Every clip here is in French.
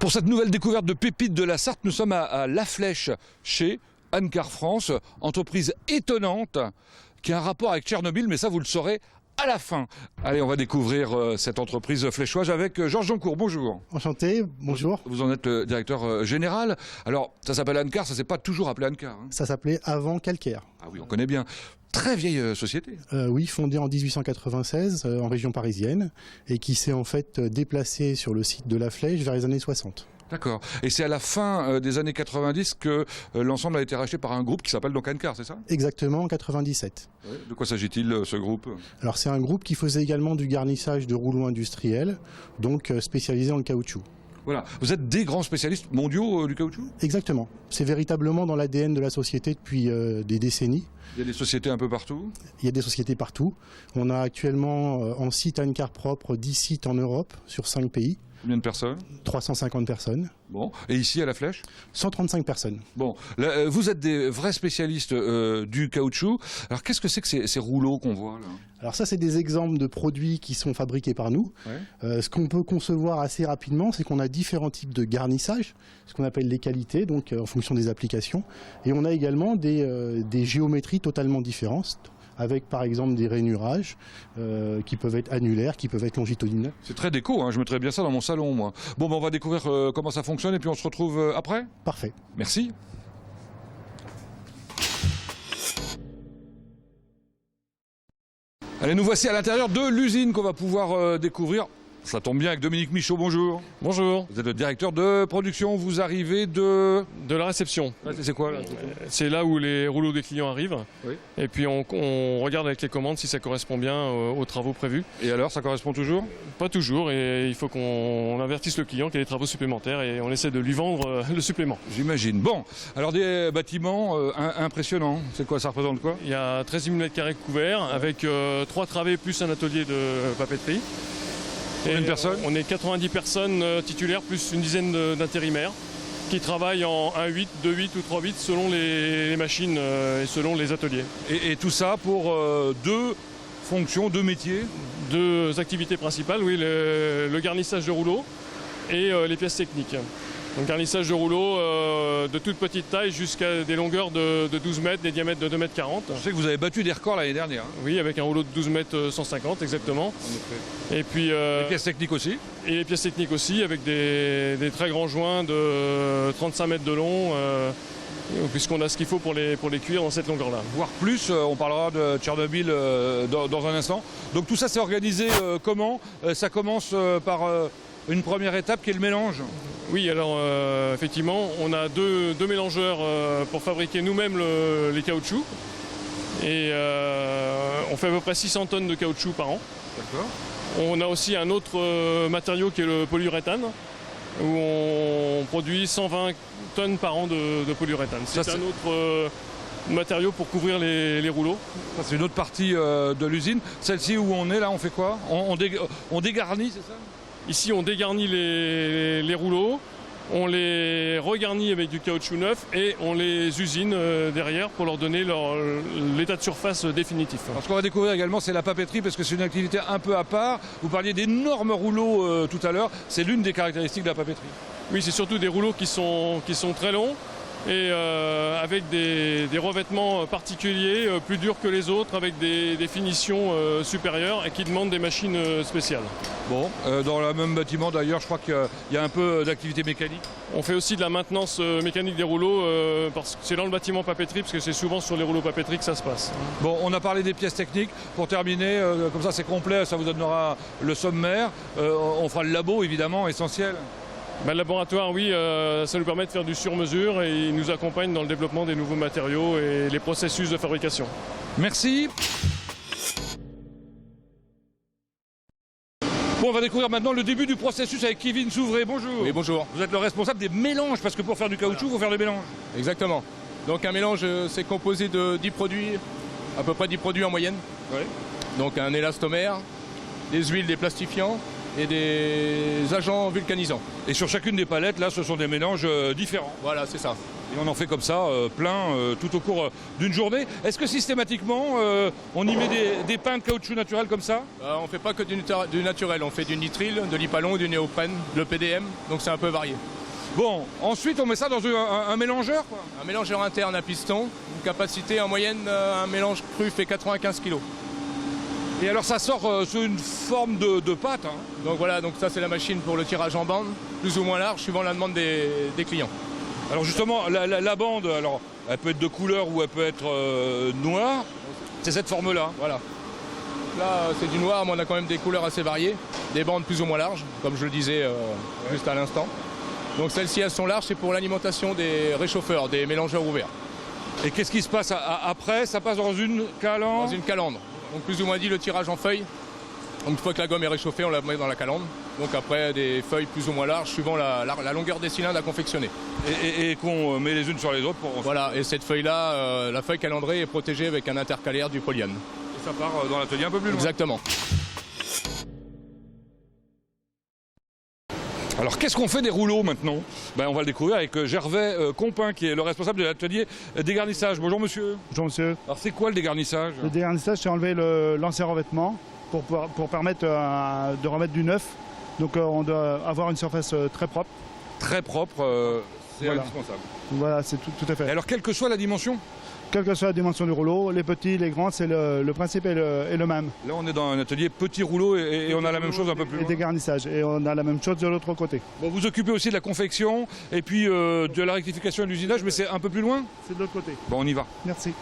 Pour cette nouvelle découverte de pépites de la Sarthe, nous sommes à La Flèche, chez Ancar France, entreprise étonnante qui a un rapport avec Tchernobyl, mais ça vous le saurez à la fin. Allez, on va découvrir cette entreprise fléchoise avec Georges Joncourt. Bonjour. Enchanté, bonjour. Vous en êtes le directeur général. Alors, ça s'appelle Ancar, ça ne s'est pas toujours appelé Ancar. Hein. Ça s'appelait avant Calcaire. Ah oui, on connaît bien. Très vieille société. Oui, fondée en 1896 en région parisienne et qui s'est en fait déplacée sur le site de La Flèche vers les années 60. D'accord. Et c'est à la fin des années 90 que l'ensemble a été racheté par un groupe qui s'appelle donc Ancar, c'est ça? Exactement, en 97. Oui. De quoi s'agit-il, ce groupe? Alors c'est un groupe qui faisait également du garnissage de rouleaux industriels, donc spécialisé dans le caoutchouc. Voilà. Vous êtes des grands spécialistes mondiaux du caoutchouc? Exactement. C'est véritablement dans l'ADN de la société depuis des décennies. Il y a des sociétés un peu partout? Il y a des sociétés partout. On a actuellement en site Ancar propre 10 sites en Europe sur 5 pays. Combien de personnes? 350 personnes. Bon. Et ici, à La Flèche? 135 personnes. Bon. Là, vous êtes des vrais spécialistes du caoutchouc. Alors, qu'est-ce que c'est que ces rouleaux qu'on voit là? Alors ça, c'est des exemples de produits qui sont fabriqués par nous. Ouais. Ce qu'on peut concevoir assez rapidement, c'est qu'on a différents types de garnissage, ce qu'on appelle les qualités, donc en fonction des applications. Et on a également des géométries totalement différentes, avec par exemple des rainurages qui peuvent être annulaires, qui peuvent être longitudinaux. C'est très déco, hein, je mettrais bien ça dans mon salon, moi. Bon, ben, on va découvrir comment ça fonctionne et puis on se retrouve après. Parfait. Merci. Allez, nous voici à l'intérieur de l'usine qu'on va pouvoir découvrir. Ça tombe bien avec Dominique Michaud, bonjour. Bonjour. Vous êtes le directeur de production, vous arrivez de la réception. C'est quoi là? C'est là où les rouleaux des clients arrivent. Oui. Et puis on regarde avec les commandes si ça correspond bien aux travaux prévus. Et alors, ça correspond toujours? Pas toujours, et il faut qu'on avertisse le client qu'il y a des travaux supplémentaires et on essaie de lui vendre le supplément. J'imagine. Bon, alors des bâtiments impressionnants. C'est quoi, ça représente quoi? Il y a 13 000 m² couverts avec 3 travées plus un atelier de papeterie. Combien de personnes? On est 90 personnes titulaires plus une dizaine d'intérimaires qui travaillent en 1-8, 2-8 ou 3-8 selon les machines et selon les ateliers. Et tout ça pour deux fonctions, deux métiers? Deux activités principales, oui, le garnissage de rouleaux et les pièces techniques. Donc garnissage de rouleaux de toute petite taille jusqu'à des longueurs de 12 mètres, des diamètres de 2,40 m. Je sais que vous avez battu des records l'année dernière. Hein. Oui, avec un rouleau de 12 mètres 150 exactement. En effet. Et puis les pièces techniques aussi? Et les pièces techniques aussi, avec des très grands joints de 35 mètres de long, puisqu'on a ce qu'il faut pour les cuire dans cette longueur-là. Voire plus, on parlera de Tchernobyl dans un instant. Donc tout ça c'est organisé comment? Ça commence par une première étape qui est le mélange. Oui, alors effectivement, on a deux mélangeurs pour fabriquer nous-mêmes les caoutchoucs. Et on fait à peu près 600 tonnes de caoutchouc par an. D'accord. On a aussi un autre matériau qui est le polyuréthane, où on produit 120 tonnes par an de polyuréthane. C'est un autre matériau pour couvrir les rouleaux. C'est une autre partie de l'usine. Celle-ci où on est là, on fait quoi? On dégarnit, c'est ça? Ici, on dégarnit les rouleaux, on les regarnit avec du caoutchouc neuf et on les usine derrière pour leur donner l'état de surface définitif. Alors, ce qu'on va découvrir également, c'est la papeterie, parce que c'est une activité un peu à part. Vous parliez d'énormes rouleaux tout à l'heure. C'est l'une des caractéristiques de la papeterie. Oui, c'est surtout des rouleaux qui sont très longs et avec des revêtements particuliers, plus durs que les autres, avec des finitions supérieures et qui demandent des machines spéciales. Bon, dans le même bâtiment d'ailleurs, je crois qu'il y a un peu d'activité mécanique. On fait aussi de la maintenance mécanique des rouleaux, parce que c'est dans le bâtiment papeterie, parce que c'est souvent sur les rouleaux papeterie que ça se passe. Bon, on a parlé des pièces techniques. Pour terminer, comme ça c'est complet, ça vous donnera le sommaire. On fera le labo évidemment, essentiel. Le laboratoire, oui, ça nous permet de faire du sur-mesure et il nous accompagne dans le développement des nouveaux matériaux et les processus de fabrication. Merci. Bon, on va découvrir maintenant le début du processus avec Kevin Souvray. Bonjour. Oui, bonjour. Vous êtes le responsable des mélanges, parce que pour faire du caoutchouc, il faut faire des mélanges. Exactement. Donc un mélange, c'est composé de 10 produits, à peu près 10 produits en moyenne. Oui. Donc un élastomère, des huiles, des plastifiants, et des agents vulcanisants. Et sur chacune des palettes, là, ce sont des mélanges différents. Voilà, c'est ça. Et on en fait comme ça, plein, tout au cours d'une journée. Est-ce que systématiquement, on y met des pains de caoutchouc naturel comme ça? On ne fait pas que du naturel, on fait du nitrile, de l'hypalon, du néoprène, le PDM, donc c'est un peu varié. Bon, ensuite on met ça dans un mélangeur, quoi. Un mélangeur interne à piston, une capacité en moyenne, un mélange cru fait 95 kg. Et alors ça sort sous une forme de pâte, hein. Donc voilà, donc ça c'est la machine pour le tirage en bande, plus ou moins large, suivant la demande des clients. Alors justement, la bande, alors, elle peut être de couleur ou elle peut être noire. C'est cette forme-là. Voilà. Là c'est du noir, mais on a quand même des couleurs assez variées, des bandes plus ou moins larges, comme je le disais juste à l'instant. Donc celles-ci, elles sont larges, c'est pour l'alimentation des réchauffeurs, des mélangeurs ouverts. Et qu'est-ce qui se passe après? Ça passe dans une calandre? Dans une calandre. Donc plus ou moins dit le tirage en feuilles. Donc, une fois que la gomme est réchauffée, on la met dans la calandre. Donc après des feuilles plus ou moins larges, suivant la longueur des cylindres à confectionner. Et qu'on met les unes sur les autres pour... Voilà, et cette feuille-là, la feuille calandrée est protégée avec un intercalaire du polyane. Et ça part dans l'atelier un peu plus loin. Exactement. Alors qu'est-ce qu'on fait des rouleaux maintenant? On va le découvrir avec Gervais Compin, qui est le responsable de l'atelier dégarnissage. Bonjour monsieur. Bonjour monsieur. Alors c'est quoi le dégarnissage? Le dégarnissage, c'est enlever l'ancien revêtement pour permettre de remettre du neuf. Donc on doit avoir une surface très propre. Très propre, c'est Voilà. indispensable. Voilà, c'est tout à fait. Et alors quelle que soit la dimension? Quelle que soit la dimension du rouleau, les petits, les grands, c'est le principe est le même. Là on est dans un atelier petit rouleau et on a la même chose un peu plus Et loin. dégarnissage. Et on a la même chose de l'autre côté. Bon, vous occupez aussi de la confection et puis de la rectification et de l'usinage, mais c'est un peu plus loin? C'est de l'autre côté. Bon, on y va. Merci.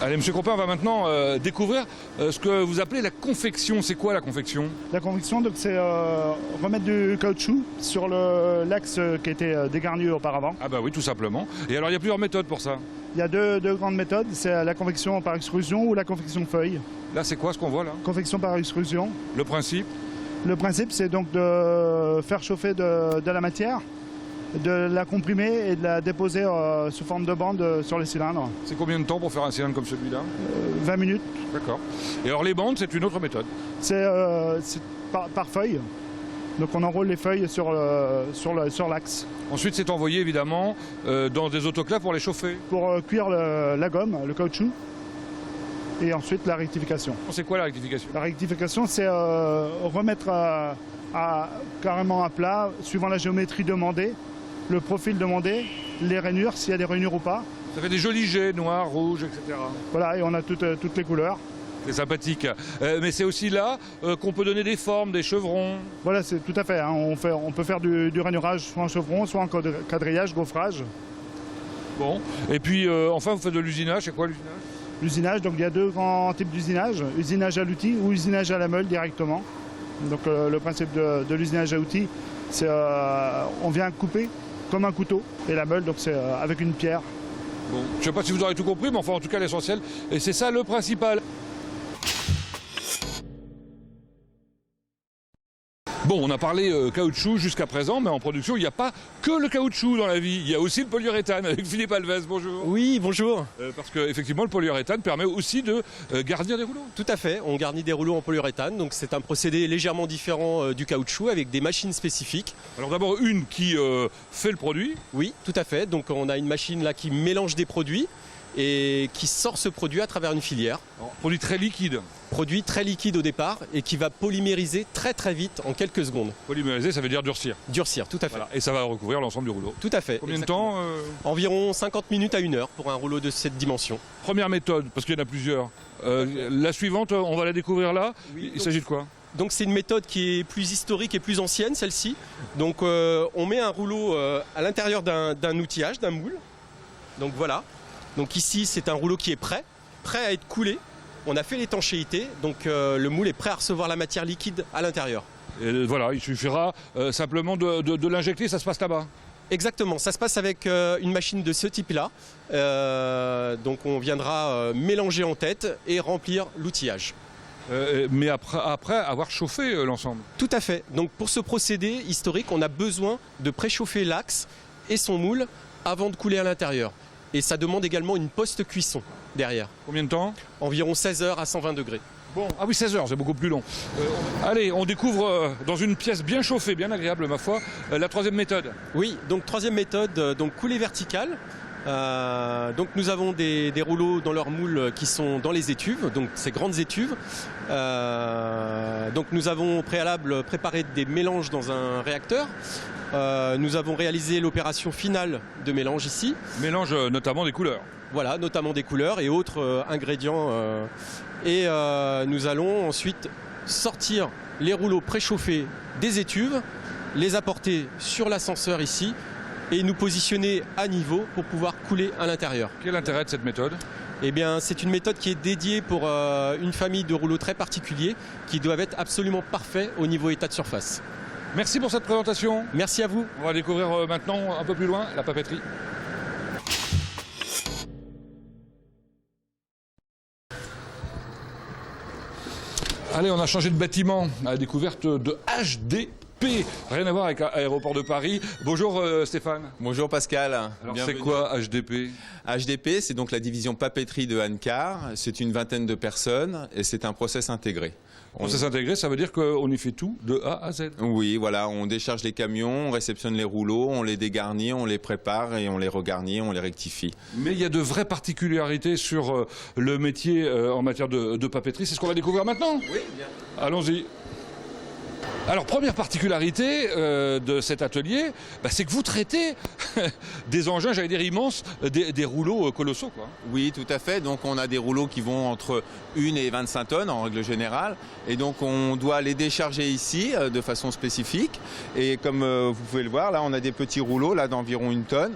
Allez, monsieur Compin, on va maintenant découvrir ce que vous appelez la confection. C'est quoi la confection? La convection, donc, c'est remettre du caoutchouc sur l'axe qui était dégarni auparavant. Ah bah oui, tout simplement. Et alors il y a plusieurs méthodes pour ça. Il y a deux grandes méthodes. C'est la convection par extrusion ou la convection feuille. Là, c'est quoi ce qu'on voit là? Convection par extrusion. Le principe? Le principe, c'est donc de faire chauffer de la matière, de la comprimer et de la déposer sous forme de bande sur les cylindres. C'est combien de temps pour faire un cylindre comme celui-là? 20 minutes. D'accord. Et alors les bandes, c'est une autre méthode. C'est par feuille. Donc on enroule les feuilles sur l'axe Ensuite, c'est envoyé évidemment dans des autoclaves pour les chauffer. pour cuire la gomme, le caoutchouc. Et ensuite la rectification. C'est quoi la rectification? La rectification, c'est remettre carrément à plat, suivant la géométrie demandée, le profil demandé, les rainures, s'il y a des rainures ou pas. Ça fait des jolis jets, noirs, rouges, etc. Voilà, et on a toutes les couleurs. C'est sympathique. Mais c'est aussi là qu'on peut donner des formes, des chevrons. Voilà, c'est tout à fait. Hein. On peut faire du rainurage soit en chevron, soit en quadrillage, gaufrage. Bon. Et puis enfin, vous faites de l'usinage. C'est quoi l'usinage? L'usinage, donc il y a deux grands types d'usinage. Usinage à l'outil ou usinage à la meule directement. Donc le principe de l'usinage à outil, c'est on vient couper comme un couteau. Et la meule, donc c'est avec une pierre. Bon. Je ne sais pas si vous aurez tout compris, mais enfin en tout cas l'essentiel. Et c'est ça le principal. Bon, on a parlé caoutchouc jusqu'à présent, mais en production, il n'y a pas que le caoutchouc dans la vie. Il y a aussi le polyuréthane avec Philippe Alves. Bonjour. Oui, bonjour. Parce qu'effectivement, le polyuréthane permet aussi de garnir des rouleaux. Tout à fait, on garnit des rouleaux en polyuréthane, donc c'est un procédé légèrement différent du caoutchouc avec des machines spécifiques. Alors d'abord, une qui fait le produit. Oui, tout à fait, donc on a une machine là qui mélange des produits et qui sort ce produit à travers une filière. Alors, produit très liquide. Produit très liquide au départ et qui va polymériser très très vite en quelques secondes. Polymériser, ça veut dire durcir. Durcir, tout à fait. Voilà. Et ça va recouvrir l'ensemble du rouleau. Tout à fait. Combien de exactement. temps Environ 50 minutes à 1 heure pour un rouleau de cette dimension. Première méthode, parce qu'il y en a plusieurs. La suivante, on va la découvrir là. Oui, Il s'agit de quoi? Donc c'est une méthode qui est plus historique et plus ancienne, celle-ci. Donc on met un rouleau à l'intérieur d'un outillage, d'un moule. Donc voilà. Donc ici c'est un rouleau qui est prêt à être coulé. On a fait l'étanchéité, donc le moule est prêt à recevoir la matière liquide à l'intérieur. Et voilà, il suffira simplement de l'injecter, ça se passe là-bas. Exactement, ça se passe avec une machine de ce type-là. Donc on viendra mélanger en tête et remplir l'outillage. Mais après avoir chauffé l'ensemble. Tout à fait. Donc pour ce procédé historique, on a besoin de préchauffer l'axe et son moule avant de couler à l'intérieur. Et ça demande également une post-cuisson derrière. Combien de temps? Environ 16 heures à 120 degrés. Bon, ah oui, 16 heures, c'est beaucoup plus long. Allez, on découvre dans une pièce bien chauffée, bien agréable ma foi, la troisième méthode. Oui, donc troisième méthode, donc coulée verticale. Donc nous avons des rouleaux dans leur moule qui sont dans les étuves, donc ces grandes étuves. Donc nous avons au préalable préparé des mélanges dans un réacteur. Nous avons réalisé l'opération finale de mélange ici. Mélange notamment des couleurs. Voilà, notamment des couleurs et autres ingrédients. Et nous allons ensuite sortir les rouleaux préchauffés des étuves, les apporter sur l'ascenseur ici et nous positionner à niveau pour pouvoir couler à l'intérieur. Quel est l'intérêt de cette méthode ? Eh bien, c'est une méthode qui est dédiée pour une famille de rouleaux très particuliers qui doivent être absolument parfaits au niveau état de surface. Merci pour cette présentation. Merci à vous. On va découvrir maintenant, un peu plus loin, la papeterie. Allez, on a changé de bâtiment à la découverte de HDP. Rien à voir avec Aéroport de Paris. Bonjour Stéphane. Bonjour Pascal. Alors c'est quoi HDP ? HDP, c'est donc la division papeterie de Ancar. C'est une vingtaine de personnes et c'est un process intégré. Process intégré, ça veut dire qu'on y fait tout de A à Z. Oui, voilà, on décharge les camions, on réceptionne les rouleaux, on les dégarnit, on les prépare et on les regarnit, on les rectifie. Mais il y a de vraies particularités sur le métier en matière de papeterie. C'est ce qu'on va découvrir maintenant ? Oui, bien. Allons-y. Alors, première particularité de cet atelier, c'est que vous traitez des engins, j'allais dire immenses, des rouleaux colossaux, quoi. Oui, tout à fait. Donc on a des rouleaux qui vont entre 1 et 25 tonnes en règle générale. Et donc on doit les décharger ici de façon spécifique. Et comme vous pouvez le voir, là on a des petits rouleaux là d'environ 1 tonne.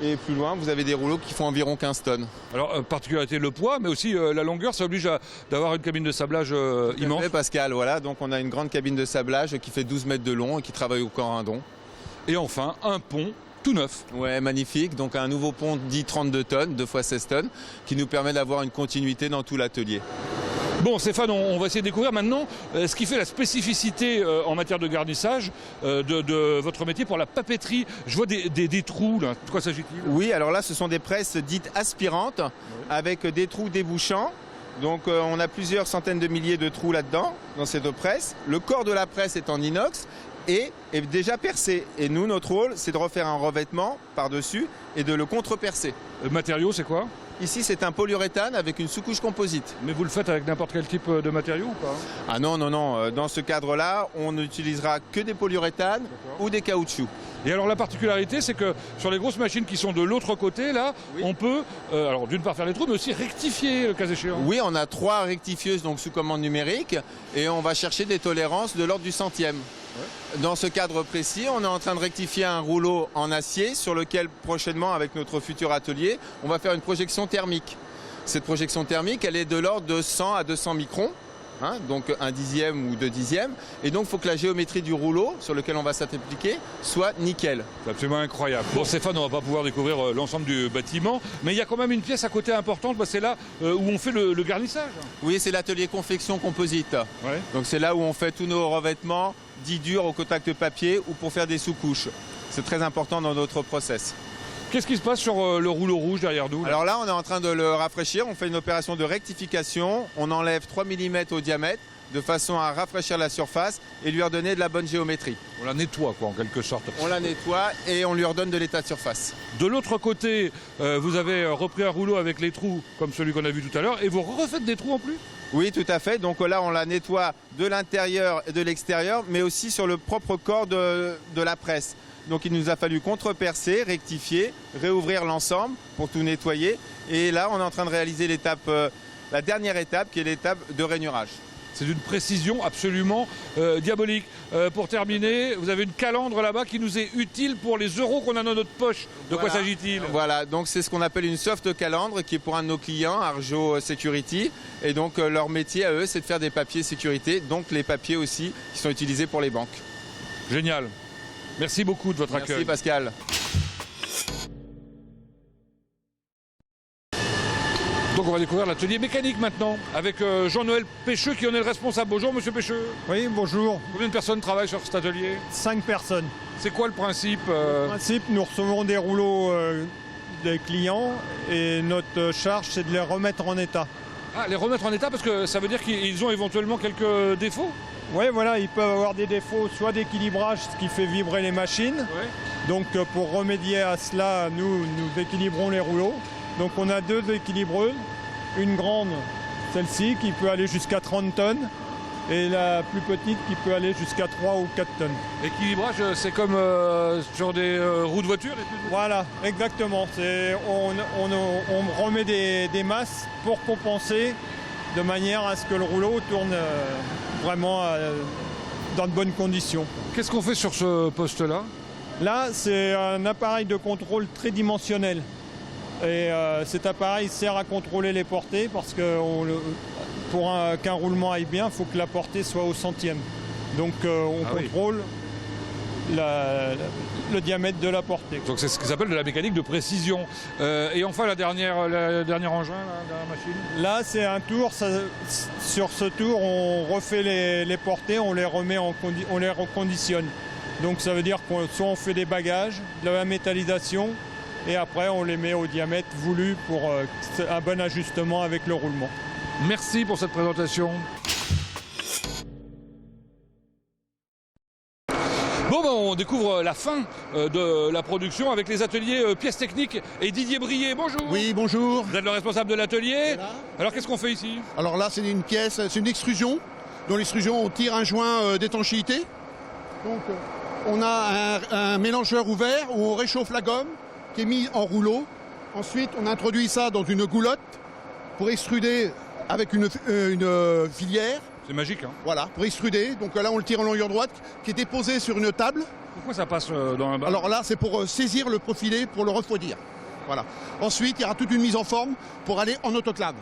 Et plus loin, vous avez des rouleaux qui font environ 15 tonnes. Alors, particularité, le poids, mais aussi la longueur, ça oblige d'avoir une cabine de sablage immense. Fait, Pascal, voilà. Donc on a une grande cabine de sablage qui fait 12 mètres de long et qui travaille au corindon. Et enfin, un pont tout neuf. Ouais, magnifique. Donc un nouveau pont dit 32 tonnes, 2 fois 16 tonnes, qui nous permet d'avoir une continuité dans tout l'atelier. Bon Stéphane, on va essayer de découvrir maintenant ce qui fait la spécificité en matière de garnissage de votre métier pour la papeterie. Je vois des trous là, de quoi s'agit-il ? Oui, alors là ce sont des presses dites aspirantes avec des trous débouchants. Donc on a plusieurs centaines de milliers de trous là-dedans, dans ces deux presses. Le corps de la presse est en inox et est déjà percé. Et nous, notre rôle, c'est de refaire un revêtement par-dessus et de le contre-percer. Le matériau, c'est quoi ? Ici, c'est un polyuréthane avec une sous-couche composite. Mais vous le faites avec n'importe quel type de matériau ou pas ? Ah non, non, non. Dans ce cadre-là, on n'utilisera que des polyuréthanes ou des caoutchoucs. Et alors la particularité, c'est que sur les grosses machines qui sont de l'autre côté, là, oui, on peut, alors d'une part faire les trous, mais aussi rectifier le cas échéant. Oui, on a 3 rectifieuses donc sous commande numérique et on va chercher des tolérances de l'ordre du centième. Ouais. Dans ce cadre précis, on est en train de rectifier un rouleau en acier sur lequel prochainement, avec notre futur atelier, on va faire une projection thermique. Cette projection thermique, elle est de l'ordre de 100 à 200 microns. Donc 1/10 ou 2/10. Et donc il faut que la géométrie du rouleau sur lequel on va s'appliquer soit nickel. C'est absolument incroyable. Bon Stéphane, on ne va pas pouvoir découvrir l'ensemble du bâtiment, mais il y a quand même une pièce à côté importante, c'est là où on fait le garnissage. Oui, c'est l'atelier confection composite. Ouais. Donc c'est là où on fait tous nos revêtements dits durs au contact papier ou pour faire des sous-couches. C'est très important dans notre process. Qu'est-ce qui se passe sur le rouleau rouge derrière nous là ? Alors là, on est en train de le rafraîchir. On fait une opération de rectification. On enlève 3 mm au diamètre de façon à rafraîchir la surface et lui redonner de la bonne géométrie. On la nettoie, quoi, en quelque sorte. On la nettoie et on lui redonne de l'état de surface. De l'autre côté, vous avez repris un rouleau avec les trous comme celui qu'on a vu tout à l'heure et vous refaites des trous en plus ? Oui, tout à fait. Donc là, on la nettoie de l'intérieur et de l'extérieur, mais aussi sur le propre corps de la presse. Donc il nous a fallu contre-percer, rectifier, réouvrir l'ensemble pour tout nettoyer. Et là, on est en train de réaliser l'étape, la dernière étape qui est l'étape de rainurage. C'est d'une précision absolument diabolique. Pour terminer, vous avez une calandre là-bas qui nous est utile pour les euros qu'on a dans notre poche. De quoi s'agit-il ? Voilà, donc c'est ce qu'on appelle une soft calandre qui est pour un de nos clients, Arjo Security. Et donc leur métier à eux, c'est de faire des papiers sécurité, donc les papiers aussi qui sont utilisés pour les banques. Génial. Merci beaucoup de votre accueil. Merci Pascal. Donc on va découvrir l'atelier mécanique maintenant avec Jean-Noël Pêcheux qui en est le responsable. Bonjour Monsieur Pêcheux. Oui, bonjour. Combien de personnes travaillent sur cet atelier ? 5 personnes. C'est quoi le principe Le principe, nous recevons des rouleaux des clients et notre charge c'est de les remettre en état. Ah, les remettre en état parce que ça veut dire qu'ils ont éventuellement quelques défauts? Oui, voilà, ils peuvent avoir des défauts, soit d'équilibrage, ce qui fait vibrer les machines. Donc pour remédier à cela, nous équilibrons les rouleaux. Donc on a 2 équilibreuses, une grande, celle-ci, qui peut aller jusqu'à 30 tonnes, et la plus petite qui peut aller jusqu'à 3 ou 4 tonnes. L'équilibrage, c'est comme sur des roues de voiture? Voilà, exactement. On remet des masses pour compenser de manière à ce que le rouleau tourne vraiment dans de bonnes conditions. Qu'est-ce qu'on fait sur ce poste-là? Là, c'est un appareil de contrôle tridimensionnel. Et cet appareil sert à contrôler les portées parce que pour qu'un roulement aille bien, il faut que la portée soit au centième. Donc on contrôle le diamètre de la portée. Donc c'est ce qui s'appelle de la mécanique de précision. Et enfin la dernière engin, la dernière machine? Là c'est un tour, sur ce tour on refait les portées, on les remet on les reconditionne. Donc ça veut dire qu'on soit on fait des bagages, de la métallisation, et après on les met au diamètre voulu pour un bon ajustement avec le roulement. Merci pour cette présentation. Bon, ben, on découvre la fin de la production avec les ateliers pièces techniques et Didier Brier. Bonjour. Oui, bonjour. Vous êtes le responsable de l'atelier. Voilà. Alors qu'est-ce qu'on fait ici? Alors là, c'est une pièce, c'est une extrusion. Dans l'extrusion, on tire un joint d'étanchéité. Donc, on a un mélangeur ouvert où on réchauffe la gomme qui est mise en rouleau. Ensuite, on introduit ça dans une goulotte pour extruder avec une filière. C'est magique, hein? Voilà, pour extruder. Donc là, on le tire en longueur droite, qui est déposé sur une table. Pourquoi ça passe dans un bar? Alors là, c'est pour saisir le profilé, pour le refroidir. Voilà. Ensuite, il y aura toute une mise en forme pour aller en autoclave.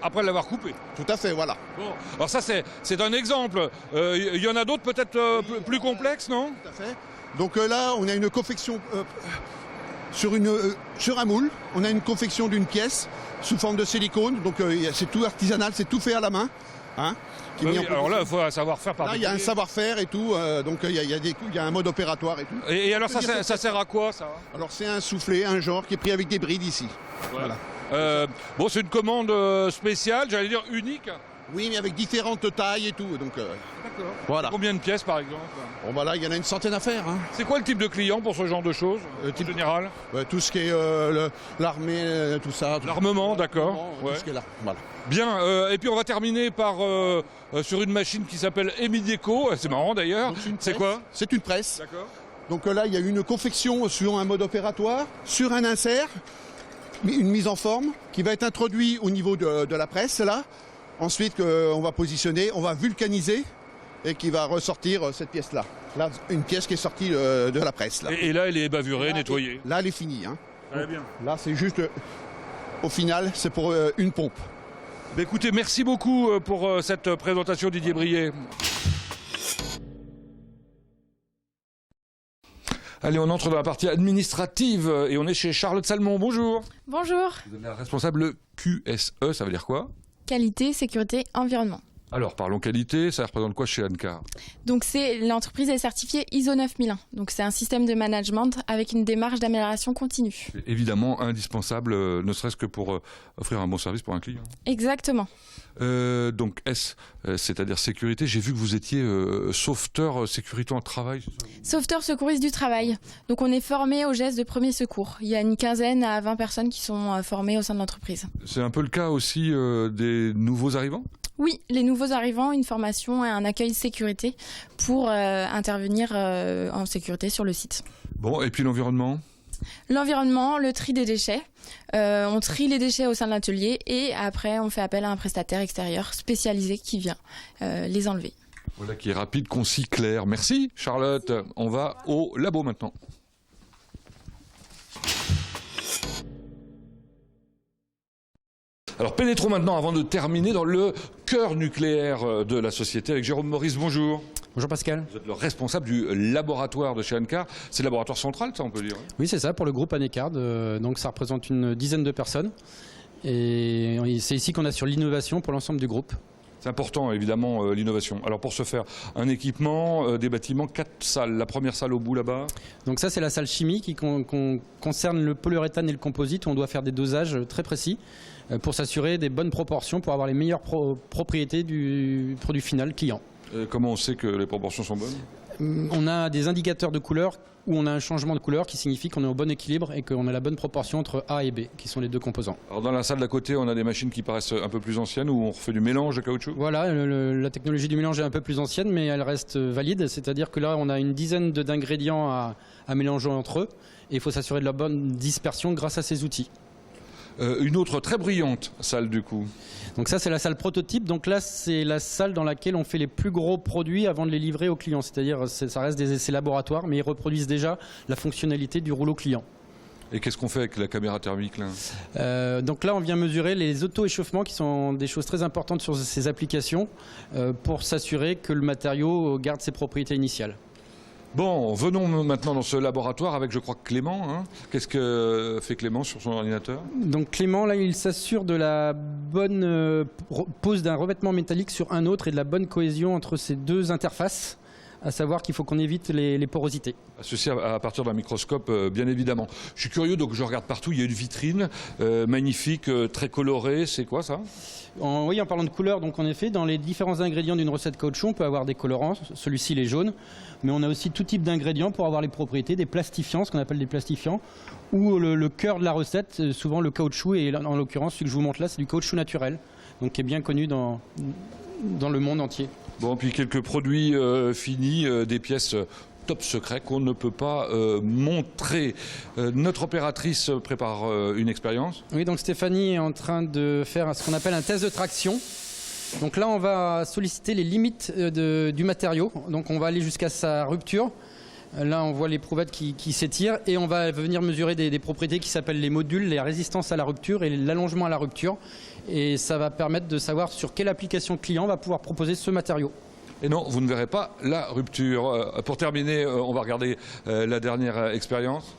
Après l'avoir coupé. Tout à fait, voilà. Bon. Alors ça, c'est un exemple. Il y en a d'autres peut-être plus complexes, non? Tout à fait. Donc là, on a une confection sur un moule. On a une confection d'une pièce sous forme de silicone. Donc c'est tout artisanal, c'est tout fait à la main. Hein, alors là, il faut un savoir-faire particulier. Là, il y a un savoir-faire et tout. Donc il y a un mode opératoire et tout. Et alors ça sert à quoi, ça? Alors c'est un soufflet, un genre qui est pris avec des brides ici. Voilà. Bon, c'est une commande spéciale, j'allais dire unique. Oui, mais avec différentes tailles et tout. Donc, d'accord. Voilà. Combien de pièces, par exemple? Bon, bah là, il y en a une centaine à faire. Hein. C'est quoi le type de client pour ce genre de choses, type général? Tout ce qui est l'armée, tout ça. L'armement, d'accord. Tout ce qui est là. Voilà. Bien, et puis on va terminer par sur une machine qui s'appelle Emideco. C'est marrant d'ailleurs. C'est quoi? C'est une presse. D'accord. Donc là, il y a une confection sur un mode opératoire, sur un insert, une mise en forme qui va être introduite au niveau de la presse, là. Ensuite, on va positionner, on va vulcaniser et qui va ressortir cette pièce-là. Là, une pièce qui est sortie de la presse. Là. Et là, elle est bavurée, nettoyée. Là, elle est finie. Hein. Très bien. Là, c'est juste, au final, c'est pour une pompe. Bah, écoutez, merci beaucoup pour cette présentation, Didier Brier. Allez, on entre dans la partie administrative et on est chez Charlotte Salmon. Bonjour. Bonjour. Vous êtes la responsable QSE, ça veut dire quoi? Qualité, sécurité, environnement. Alors, parlons qualité, ça représente quoi chez Ancar? Donc, l'entreprise est certifiée ISO 9001. Donc, c'est un système de management avec une démarche d'amélioration continue. C'est évidemment indispensable, ne serait-ce que pour offrir un bon service pour un client. Exactement. Donc, c'est-à-dire sécurité. J'ai vu que vous étiez sauveteur sécurité en travail. Sauveteur secouriste du travail. Donc, on est formé aux gestes de premier secours. Il y a une quinzaine à 20 personnes qui sont formées au sein de l'entreprise. C'est un peu le cas aussi des nouveaux arrivants? Oui, les nouveaux arrivants, une formation et un accueil sécurité pour intervenir en sécurité sur le site. Bon, et puis l'environnement? L'environnement, le tri des déchets. On trie les déchets au sein de l'atelier et après on fait appel à un prestataire extérieur spécialisé qui vient les enlever. Voilà qui est rapide, concis, clair. Merci Charlotte. Merci. On va au labo maintenant. Alors pénétrons maintenant, avant de terminer, dans le cœur nucléaire de la société avec Jérôme Maurice. Bonjour. Bonjour Pascal. Vous êtes le responsable du laboratoire de chez Ancar. C'est le laboratoire central, ça on peut dire? Oui, c'est ça, pour le groupe Anecard. Donc ça représente une dizaine de personnes. Et c'est ici qu'on assure l'innovation pour l'ensemble du groupe. C'est important, évidemment, l'innovation. Alors pour ce faire, un équipement, des bâtiments, 4 salles. La première salle au bout là-bas. Donc ça, c'est la salle chimie qui concerne le polyuréthane et le composite, où on doit faire des dosages très précis pour s'assurer des bonnes proportions, pour avoir les meilleures propriétés du produit final client. Comment on sait que les proportions sont bonnes ? On a des indicateurs de couleur où on a un changement de couleur qui signifie qu'on est au bon équilibre et qu'on a la bonne proportion entre A et B, qui sont les deux composants. Alors dans la salle d'à côté, on a des machines qui paraissent un peu plus anciennes, où on refait du mélange de caoutchouc. Voilà, la technologie du mélange est un peu plus ancienne, mais elle reste valide. C'est-à-dire que là, on a une dizaine d'ingrédients à mélanger entre eux. Et il faut s'assurer de la bonne dispersion grâce à ces outils. Une autre très brillante salle du coup. Donc ça, c'est la salle prototype. Donc là, c'est la salle dans laquelle on fait les plus gros produits avant de les livrer aux clients. C'est-à-dire, ça reste des essais laboratoires, mais ils reproduisent déjà la fonctionnalité du rouleau client. Et qu'est-ce qu'on fait avec la caméra thermique là ? Donc là, on vient mesurer les auto-échauffements qui sont des choses très importantes sur ces applications pour s'assurer que le matériau garde ses propriétés initiales. Bon, venons maintenant dans ce laboratoire avec, je crois, Clément. Hein. Qu'est-ce que fait Clément sur son ordinateur ? Donc Clément, là, il s'assure de la bonne pose d'un revêtement métallique sur un autre et de la bonne cohésion entre ces deux interfaces, à savoir qu'il faut qu'on évite les porosités. Ceci à partir d'un microscope, bien évidemment. Je suis curieux, donc je regarde partout, il y a une vitrine magnifique, très colorée. C'est quoi ça ? Oui, en parlant de couleurs, donc en effet, dans les différents ingrédients d'une recette caoutchouc, on peut avoir des colorants. Celui-ci, il est jaune. Mais on a aussi tout type d'ingrédients pour avoir les propriétés, des plastifiants, ce qu'on appelle des plastifiants, ou le cœur de la recette, souvent le caoutchouc, et en l'occurrence, celui que je vous montre là, c'est du caoutchouc naturel, donc qui est bien connu dans le monde entier. Bon, puis quelques produits finis, des pièces top secret qu'on ne peut pas montrer. Notre opératrice prépare une expérience. Oui, donc Stéphanie est en train de faire ce qu'on appelle un test de traction. Donc là, on va solliciter les limites du matériau. Donc on va aller jusqu'à sa rupture. Là, on voit l'éprouvettes qui s'étirent et on va venir mesurer des propriétés qui s'appellent les modules, les résistances à la rupture et l'allongement à la rupture. Et ça va permettre de savoir sur quelle application client on va pouvoir proposer ce matériau. Et non, vous ne verrez pas la rupture. Pour terminer, on va regarder la dernière expérience.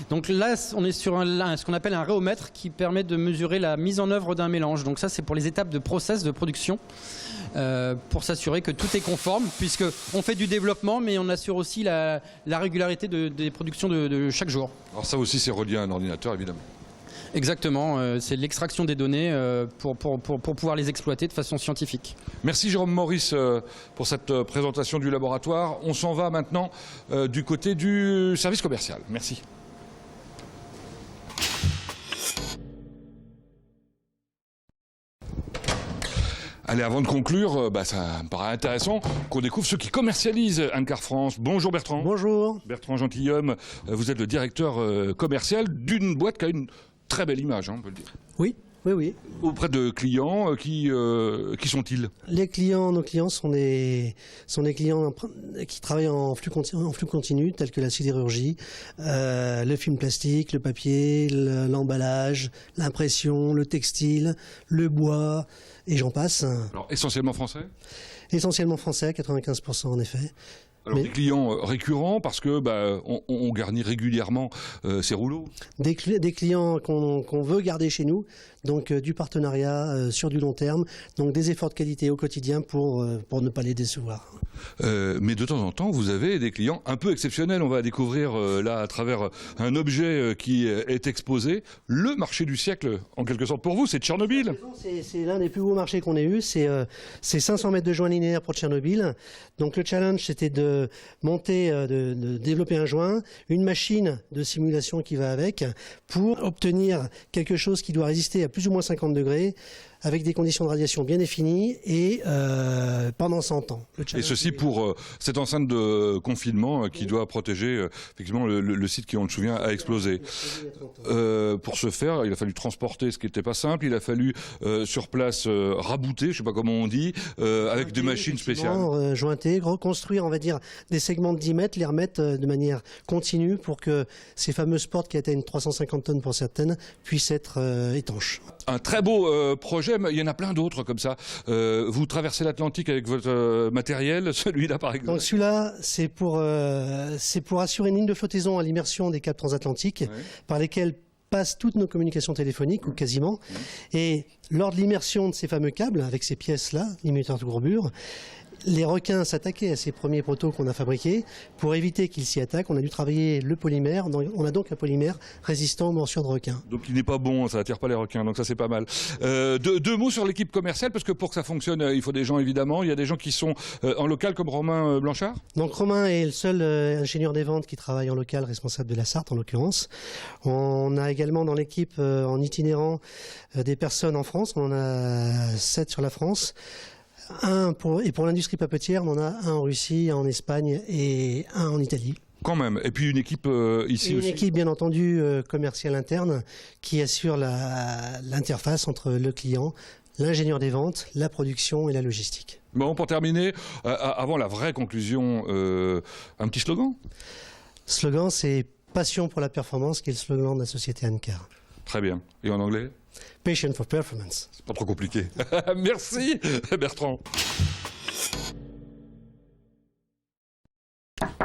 Donc là, on est sur ce qu'on appelle un réomètre qui permet de mesurer la mise en œuvre d'un mélange. Donc ça, c'est pour les étapes de process de production, pour s'assurer que tout est conforme, puisqu'on fait du développement, mais on assure aussi la régularité des productions de chaque jour. Alors ça aussi, c'est relié à un ordinateur, évidemment. Exactement, c'est l'extraction des données pour pouvoir les exploiter de façon scientifique. Merci Jérôme Maurice pour cette présentation du laboratoire. On s'en va maintenant du côté du service commercial. Merci. Allez, avant de conclure, ça me paraît intéressant qu'on découvre ceux qui commercialisent Ancar France. Bonjour Bertrand. Bonjour. Bertrand Gentilhomme, vous êtes le directeur commercial d'une boîte qui a une très belle image, hein, on peut le dire. Oui, oui, oui. Auprès de clients, qui sont-ils ? Nos clients sont des clients qui travaillent en flux continu, tels que la sidérurgie, le film plastique, le papier, l'emballage, l'impression, le textile, le bois, et j'en passe. Alors, essentiellement français ? Essentiellement français, à 95% en effet. Alors des clients récurrents parce que on garnit régulièrement ces rouleaux. Des clients qu'on veut garder chez nous, donc du partenariat sur du long terme, donc des efforts de qualité au quotidien pour ne pas les décevoir. Mais de temps en temps, vous avez des clients un peu exceptionnels. On va découvrir là à travers un objet qui est exposé, le marché du siècle en quelque sorte pour vous, c'est Tchernobyl. C'est l'un des plus beaux marchés qu'on ait eu, c'est 500 mètres de joint linéaire pour Tchernobyl. Donc le challenge c'était de monter, de développer un joint, une machine de simulation qui va avec, pour obtenir quelque chose qui doit résister à plus ou moins 50 degrés, avec des conditions de radiation bien définies et pendant 100 ans. Et ceci pour cette enceinte de confinement qui doit protéger effectivement le site qui, on le souvient, a explosé. Pour ce faire, il a fallu transporter ce qui n'était pas simple, il a fallu sur place rabouter, je ne sais pas comment on dit, avec des machines spéciales. Jointer, reconstruire, on va dire, des segments de 10 mètres, les remettre de manière continue pour que ces fameuses portes qui atteignent 350 tonnes pour certaines puissent être étanches. Un très beau projet, mais il y en a plein d'autres comme ça. Vous traversez l'Atlantique avec votre matériel, celui-là par exemple. Donc celui-là, c'est pour assurer une ligne de flottaison à l'immersion des câbles transatlantiques, par lesquels passent toutes nos communications téléphoniques, ou quasiment. Et lors de l'immersion de ces fameux câbles, avec ces pièces-là, limiteurs de courbure, les requins s'attaquaient à ces premiers protos qu'on a fabriqués. Pour éviter qu'ils s'y attaquent, on a dû travailler le polymère. On a donc un polymère résistant aux morsures de requins. Donc il n'est pas bon, ça attire pas les requins, donc ça c'est pas mal. Deux mots sur l'équipe commerciale, parce que pour que ça fonctionne, il faut des gens évidemment. Il y a des gens qui sont en local comme Romain Blanchard. Donc Romain est le seul ingénieur des ventes qui travaille en local, responsable de la Sarthe en l'occurrence. On a également dans l'équipe en itinérant des personnes en France. On en a 7 sur la France. Pour l'industrie papetière, on en a un en Russie, un en Espagne et un en Italie. Quand même. Et puis une équipe ici aussi. Une équipe bien entendu commerciale interne qui assure l'interface entre le client, l'ingénieur des ventes, la production et la logistique. Bon, pour terminer, avant la vraie conclusion, un petit slogan. Slogan, c'est Passion pour la performance, qui est le slogan de la société Ancar. Très bien. Et en anglais? Passion for performance. C'est pas trop compliqué. Merci Bertrand.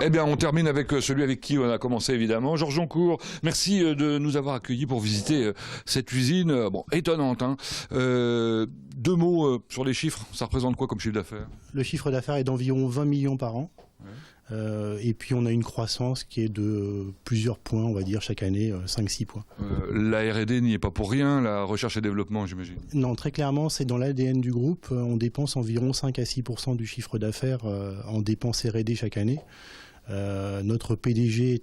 Eh bien, on termine avec celui avec qui on a commencé évidemment, Georges Joncourt. Merci de nous avoir accueillis pour visiter cette usine, étonnante. Hein. 2 mots sur les chiffres, ça représente quoi comme chiffre d'affaires? Le chiffre d'affaires est d'environ 20 millions par an. Ouais. Et puis on a une croissance qui est de plusieurs points, on va dire chaque année, 5-6 points. La R&D n'y est pas pour rien, la recherche et développement j'imagine? Non, très clairement c'est dans l'ADN du groupe, on dépense environ 5 à 6% du chiffre d'affaires en dépenses R&D chaque année. Notre PDG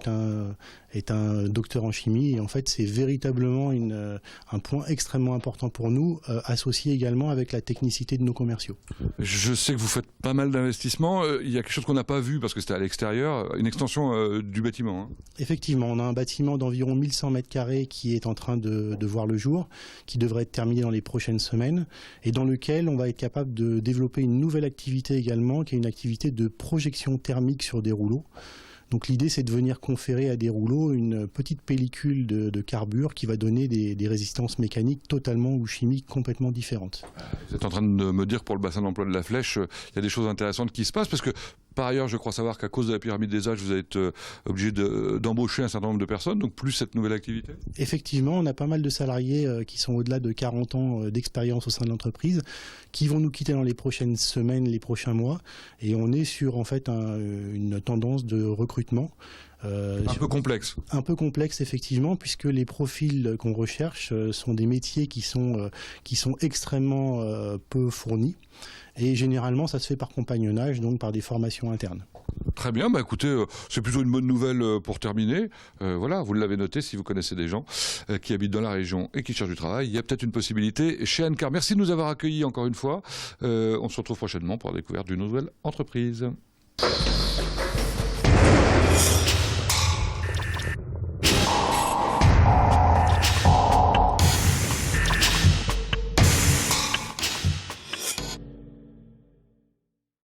est un docteur en chimie et en fait c'est véritablement un point extrêmement important pour nous, associé également avec la technicité de nos commerciaux. Je sais que vous faites pas mal d'investissements, il y a quelque chose qu'on n'a pas vu parce que c'était à l'extérieur, une extension du bâtiment. Hein. Effectivement, on a un bâtiment d'environ 1100 mètres carrés qui est en train de voir le jour, qui devrait être terminé dans les prochaines semaines et dans lequel on va être capable de développer une nouvelle activité également, qui est une activité de projection thermique sur des rouleaux. Donc l'idée c'est de venir conférer à des rouleaux une petite pellicule de carbure qui va donner des résistances mécaniques totalement ou chimiques complètement différentes. Vous êtes en train de me dire que pour le bassin d'emploi de la Flèche, il y a des choses intéressantes qui se passent parce que par ailleurs je crois savoir qu'à cause de la pyramide des âges vous êtes obligé d'embaucher un certain nombre de personnes, donc plus cette nouvelle activité? Effectivement, on a pas mal de salariés qui sont au-delà de 40 ans d'expérience au sein de l'entreprise qui vont nous quitter dans les prochaines semaines, les prochains mois et on est sur en fait une tendance de recrutement. Un peu complexe. Un peu complexe effectivement, puisque les profils qu'on recherche sont des métiers qui sont extrêmement peu fournis. Et généralement, ça se fait par compagnonnage, donc par des formations internes. Très bien, bah écoutez, c'est plutôt une bonne nouvelle pour terminer. Voilà, vous l'avez noté, si vous connaissez des gens qui habitent dans la région et qui cherchent du travail, il y a peut-être une possibilité chez Ancar. Merci de nous avoir accueillis encore une fois. On se retrouve prochainement pour la découverte d'une nouvelle entreprise.